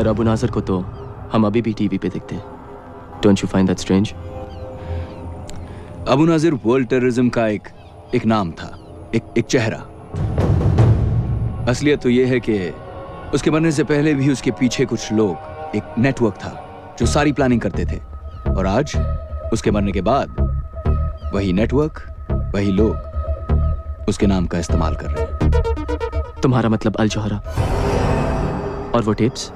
पर अबू नाज़र को तो हम अभी भी टीवी पे देखते हैं। Don't you find that strange? Abu Nazir world terrorism का एक नाम था, एक चेहरा। असलियत तो यह है कि उसके बनने से पहले भी उसके पीछे कुछ लोग, एक नेटवर्क था जो सारी प्लानिंग करते थे। और आज उसके मरने के बाद वही नेटवर्क, वही लोग उसके नाम का इस्तेमाल कर रहे हैं। तुम्हारा मतलब अल जौहरा और वो tapes?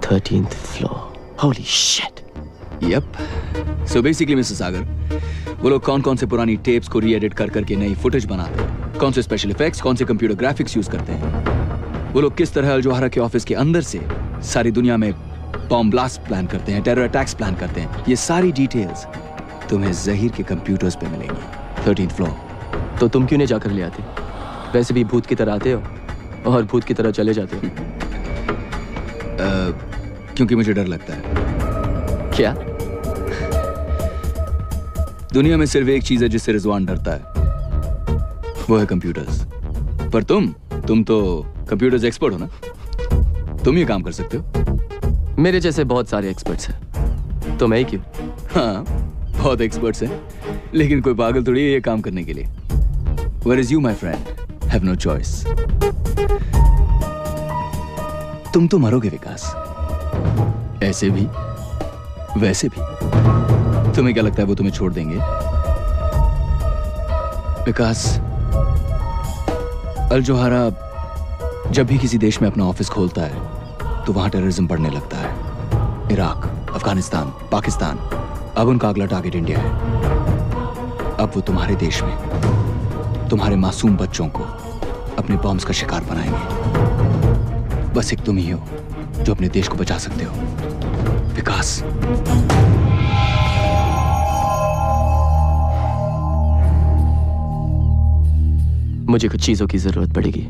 13th floor. Holy shit. Yup. So basically mister Sagar, वो लोग कौन कौन से पुरानी टेप्स को री-एडिट कर करके नई फुटेज बनाते हैं, कौन से स्पेशल इफेक्ट्स, कौन से कंप्यूटर ग्राफिक्स यूज करते हैं, वो लोग किस तरह अल जौहरा के ऑफिस के अंदर से सारी दुनिया में बॉम्ब ब्लास्ट प्लान करते हैं, टेरर अटैक्स प्लान करते हैं, ये सारी डिटेल्स तुम्हें जहीर के कंप्यूटर्स पे मिलेंगी। 13th floor. तो तुम क्यों नहीं जाकर ले आते? वैसे भी भूत की तरह आते हो और भूत की तरह चले जाते हो। क्योंकि मुझे डर लगता है। क्या? दुनिया में सिर्फ एक चीज है जिससे रिजवान डरता है, वो है कंप्यूटर्स। पर तुम तो कंप्यूटर्स एक्सपर्ट हो ना, तुम ये काम कर सकते हो। मेरे जैसे बहुत सारे एक्सपर्ट्स हैं, तो मैं ही क्यों? हाँ, बहुत एक्सपर्ट्स हैं, लेकिन कोई पागल थोड़ी है ये काम करने के लिए। Whereas you, my friend, have no choice. तुम तो मरोगे विकास, ऐसे भी वैसे भी। तुम्हें क्या लगता है वो तुम्हें छोड़ देंगे? विकास, अल जौहरा जब भी किसी देश में अपना ऑफिस खोलता है तो वहां टेररिज्म बढ़ने लगता है। इराक, अफगानिस्तान, पाकिस्तान, अब उनका अगला टारगेट इंडिया है। अब वो तुम्हारे देश में तुम्हारे मासूम बच्चों को अपने बॉम्ब्स का शिकार बनाएंगे। बस एक तुम ही हो जो अपने देश को बचा सकते हो, विकास। मुझे कुछ चीजों की जरूरत पड़ेगी।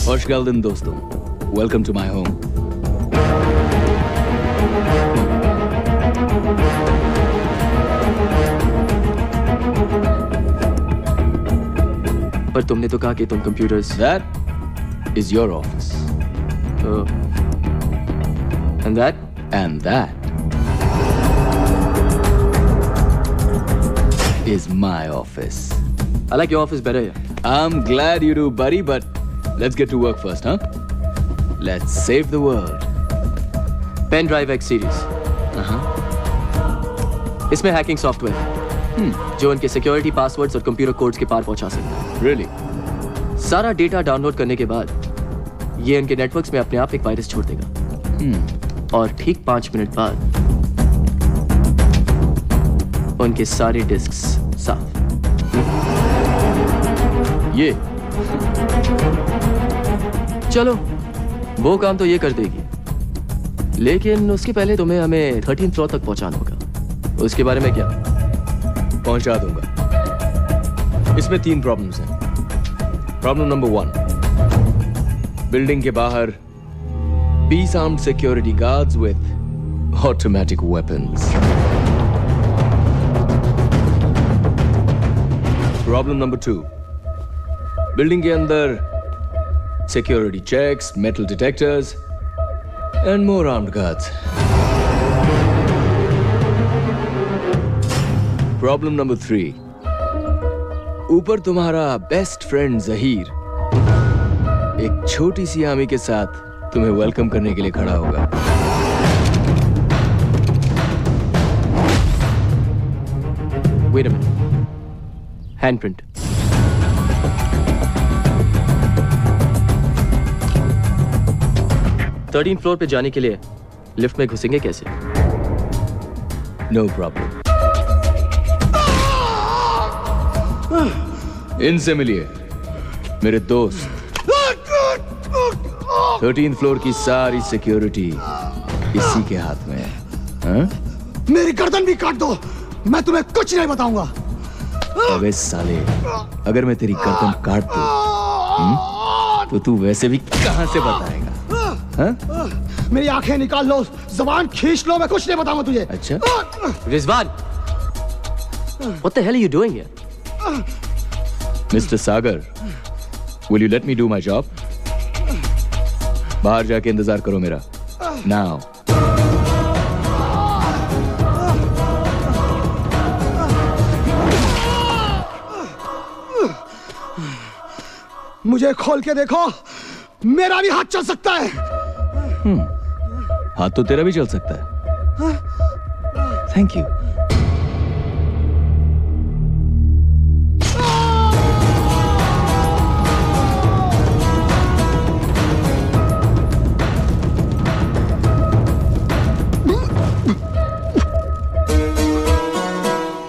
Hoş geldin dostum. Welcome to my home. पर तुमने तो कहा कि तुम computers. That is your office. And that? And that is my office. I like your office better, yeah. I'm glad you do, buddy, but let's get to work first, huh? Let's save the world. Pen Drive X series. इसमें hacking software है जो उनके security passwords और computer codes के पार पहुंचा सकता है। Really? सारा डेटा डाउनलोड करने के बाद ये उनके नेटवर्क्स में अपने आप एक वायरस छोड़ देगा और ठीक 5 मिनट बाद उनके सारे डिस्क्स साफ। ये चलो वो काम तो ये कर देगी, लेकिन उसके पहले तुम्हें हमें 13th फ्लोर तक पहुंचाना होगा। उसके बारे में क्या? पहुंचा दूंगा। इसमें 3 प्रॉब्लम्स हैं। प्रॉब्लम नंबर 1, बिल्डिंग के बाहर पीस armed security guards with automatic weapons. Problem number 2, building के अंदर security checks, metal detectors and more armed guards. Problem number 3, ऊपर तुम्हारा बेस्ट फ्रेंड जहीर एक छोटी सी आर्मी के साथ तुम्हें वेलकम करने के लिए खड़ा होगा। Wait a minute. Handprint. Thirteen floor पे जाने के लिए लिफ्ट में घुसेंगे कैसे? No problem. इनसे मिलिए, मेरे दोस्त। 13th फ्लोर की सारी सिक्योरिटी इसी के हाथ में है। हाँ? मेरी गर्दन भी काट दो, मैं तुम्हें कुछ नहीं बताऊंगा। अबे साले, अगर मैं तेरी गर्दन काट दूं, तो तू वैसे भी कहां से बताएगा? हाँ? मेरी आंखें निकाल लो, जबान खींच लो, मैं कुछ नहीं बताऊंगा तुझे। अच्छा? Rizwan, what the hell are you doing here? Mister Sagar, will you let me do my job? बाहर जाके इंतजार करो मेरा। Now. मुझे खोल के देखो, मेरा भी हाथ चल सकता है। हाथ तो तेरा भी चल सकता है। Thank you.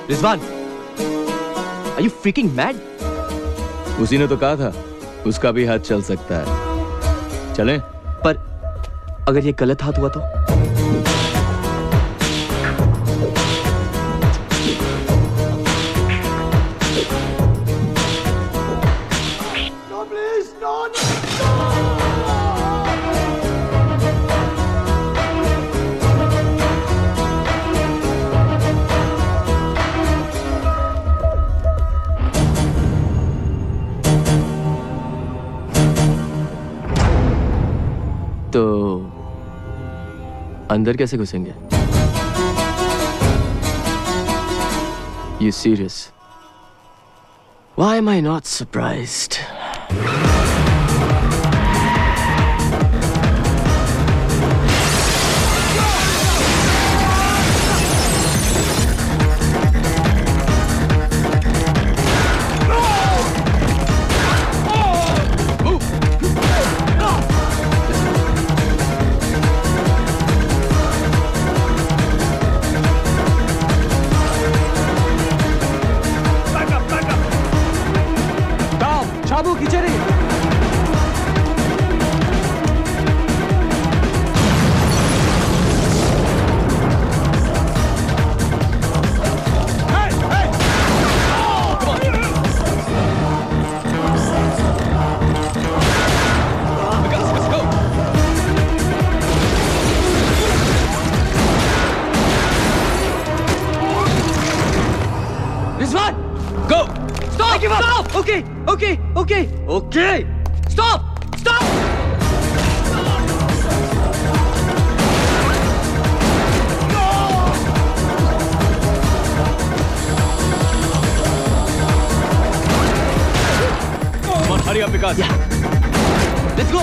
Rizwan, are you freaking mad? उसी ने तो कहा था उसका भी हाथ चल सकता है। चलें? पर अगर ये गलत हाथ हुआ तो? No, please, no, no. तो अंदर कैसे घुसेंगे? You serious? Why am I not surprised? शाबू खींचे रही। Rizwan, go! Stop! Stop! Okay, okay, okay, okay! Stop! Stop! Come on, hurry up, Vikas. Yeah. Let's go!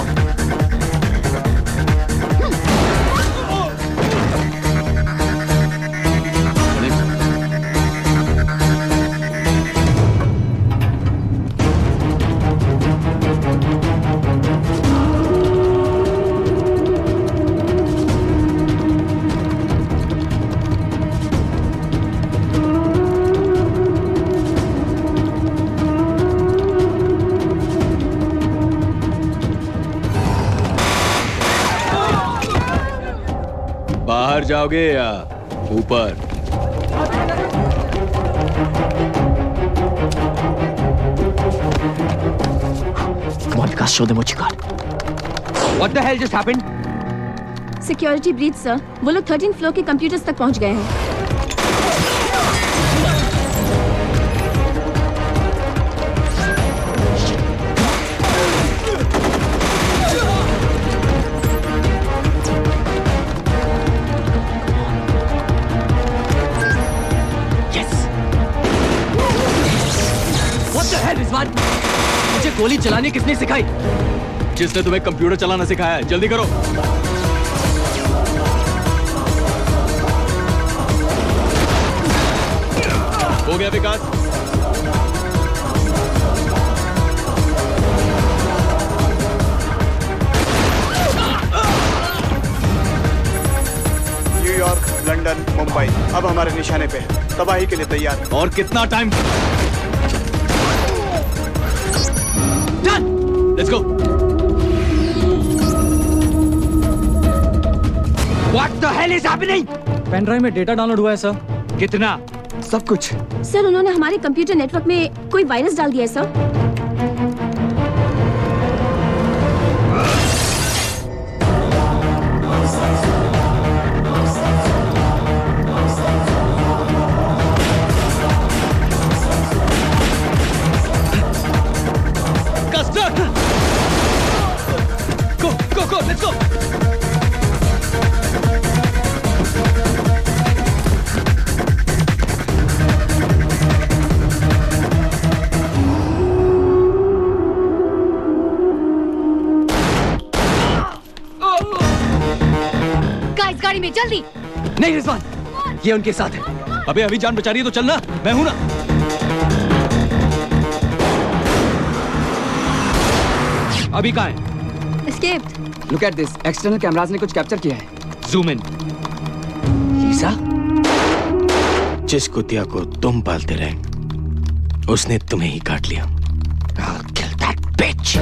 बाहर जाओगे या ऊपर? Come on, Vikas, show them what you got. What the hell just happened? Security breach sir, वो लोग 13th floor के computers तक पहुंच गए हैं। रिजवान, मुझे गोली चलाने किसने सिखाई? जिसने तुम्हें कंप्यूटर चलाना सिखाया है। जल्दी करो। हो गया विकास। लंदन, मुंबई अब हमारे निशाने पे है। तबाही के लिए तैयार है। और कितना time? Done, let's go. What the hell is happening? Pen drive में डेटा डाउनलोड हुआ है सर। कितना? सब कुछ। सर उन्होंने हमारे कंप्यूटर नेटवर्क में कोई वायरस डाल दिया है sir. Go, let's go. Guys गाड़ी में जल्दी। नहीं रिजवान, ये उनके साथ है। अबे अभी जान बचा रही है तो चलना, मैं हूं ना। अभी कहाँ है? Escaped. Look at this. External cameras ने कुछ कैप्चर किया है। Zoom in. लीसा, जिस कुतिया को तुम पालते रहे, उसने तुम्हें ही काट लिया। I'll kill that bitch.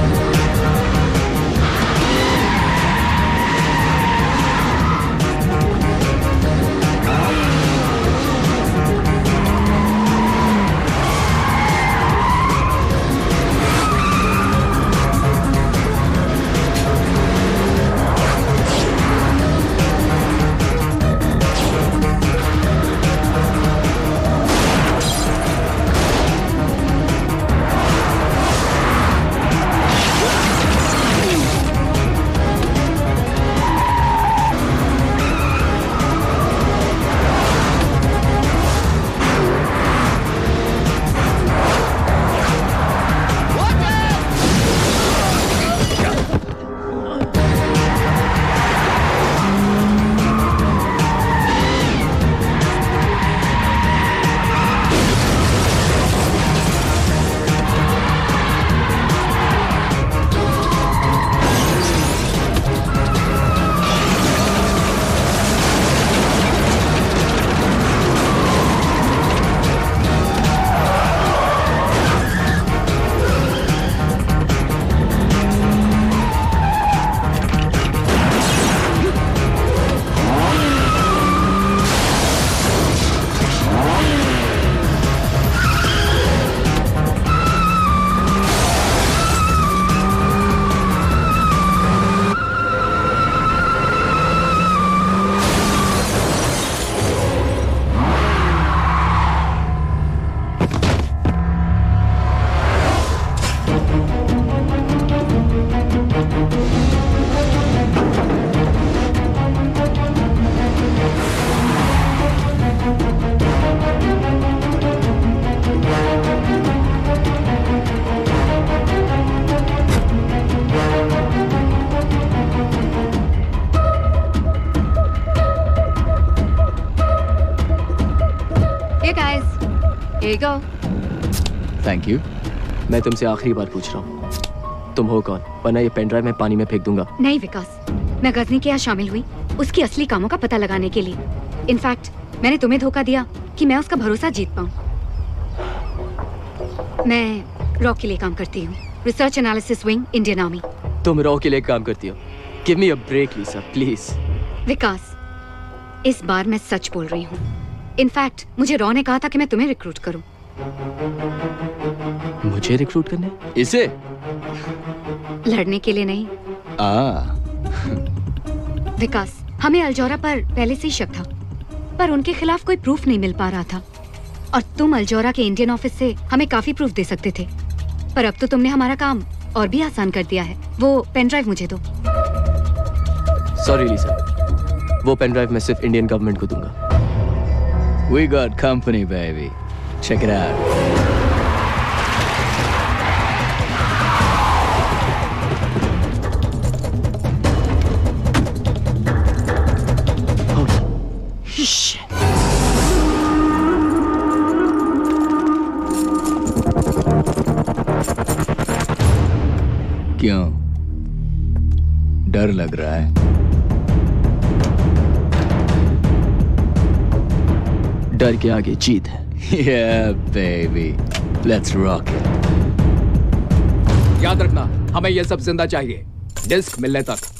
Here you go. Thank you. मैं तुमसे आखिरी बार पूछ रहा हूँ, तुम हो कौन? वरना ये पेन ड्राइव मैं पानी में फेंक दूंगा। नहीं विकास, मैं गजनी के यहाँ शामिल हुई उसकी असली कामों का पता लगाने के लिए। इनफैक्ट मैंने तुम्हें धोखा दिया कि मैं उसका भरोसा जीत पाऊँ। मैं रॉ के लिए काम करती हूँ, research analysis wing, Indian army. तुम रॉ के लिए काम करती हो? Give me a break Lisa, please. Vikas, इस बार मैं सच बोल रही हूँ। इनफैक्ट मुझे रॉ ने कहा था कि मैं तुम्हें रिक्रूट करूं। मुझे रिक्रूट करने? इसे? लड़ने के लिए नहीं। विकास, हमें अल्जोरा पर पहले से ही शक था, पर उनके खिलाफ कोई प्रूफ नहीं मिल पा रहा था। और तुम अल्जोरा के इंडियन ऑफिस से हमें काफी प्रूफ दे सकते थे, पर अब तो तुमने हमारा काम और भी आसान कर दिया है। वो पेन ड्राइव मुझे दो। सॉरी लीसा, वो पेन ड्राइव मैं सिर्फ इंडियन गवर्नमेंट को दूंगा। We got company, baby. Check it out. क्यों? डर लग रहा है? डर के आगे जीत है। Yeah, baby. Let's rock it. याद रखना, हमें ये सब जिंदा चाहिए, डिस्क मिलने तक।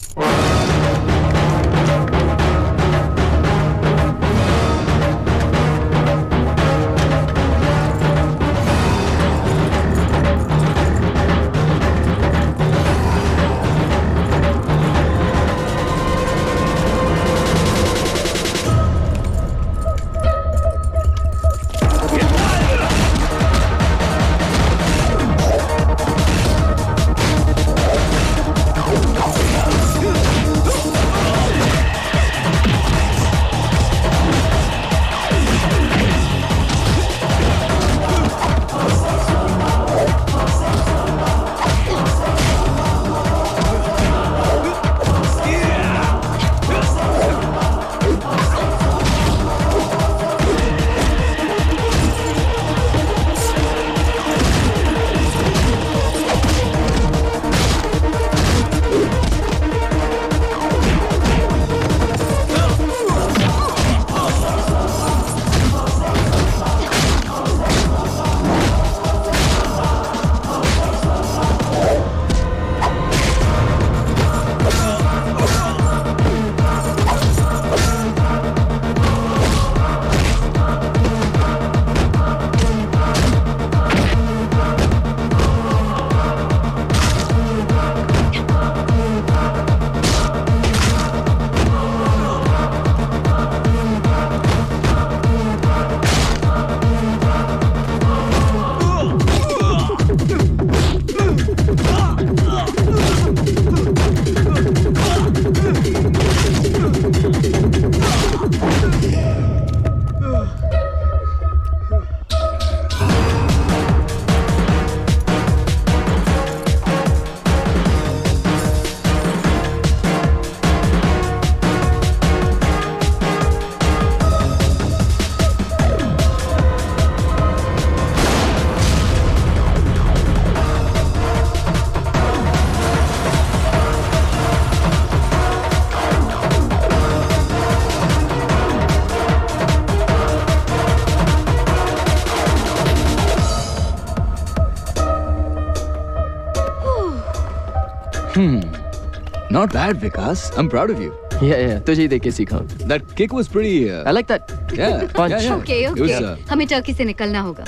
Not bad, Vikas. I'm proud of you. Yeah, तुझे ही देख के सीखा। That kick was pretty. I like that. Yeah. Punch. Yeah, yeah. Okay It was, okay, हमें टर्की से निकलना होगा।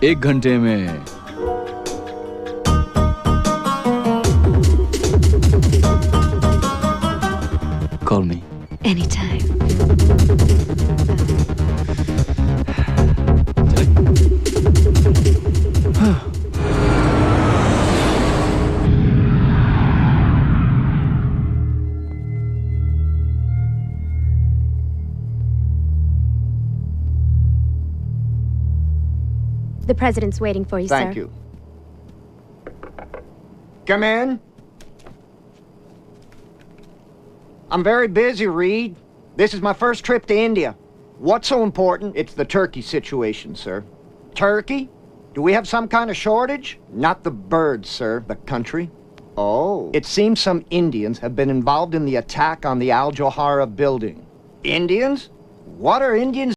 1 घंटे में Call me. Anytime. The president's waiting for you, sir. Thank you. Come in. I'm very busy, Reed. This is my first trip to India. What's so important? It's the turkey situation, sir. Turkey? Do we have some kind of shortage? Not the birds, sir. The country. Oh. It seems some Indians have been involved in the attack on the Al Johara building. Indians? What are Indians